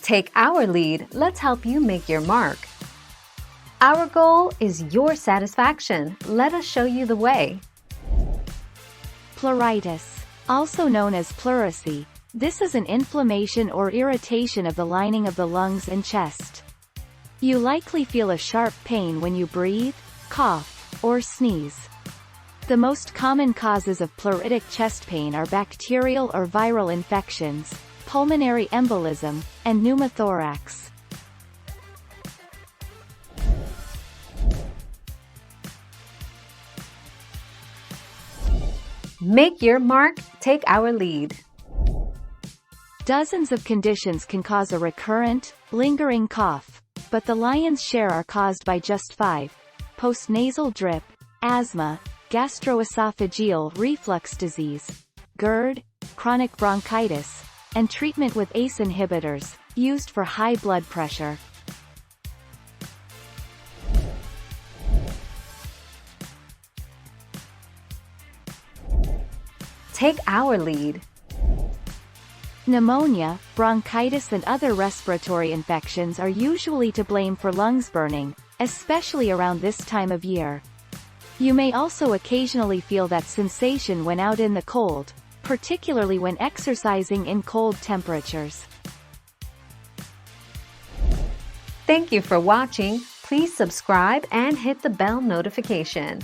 Take our lead, let's help you make your mark. Our goal is your satisfaction. Let us show you the way. Pleuritis, also known as pleurisy. This is an inflammation or irritation of the lining of the lungs and chest. You likely feel a sharp pain when you breathe, cough, or sneeze. The most common causes of pleuritic chest pain are bacterial or viral infections, pulmonary embolism, and pneumothorax. Make your mark, take our lead. Dozens of conditions can cause a recurrent, lingering cough, but the lion's share are caused by just 5: postnasal drip, asthma, gastroesophageal reflux disease, GERD, chronic bronchitis, and treatment with ACE inhibitors, used for high blood pressure. Take our lead. Pneumonia, bronchitis and other respiratory infections are usually to blame for lungs burning, especially around this time of year. You may also occasionally feel that sensation when out in the cold, particularly when exercising in cold temperatures. Thank you for watching. Please subscribe and hit the bell notification.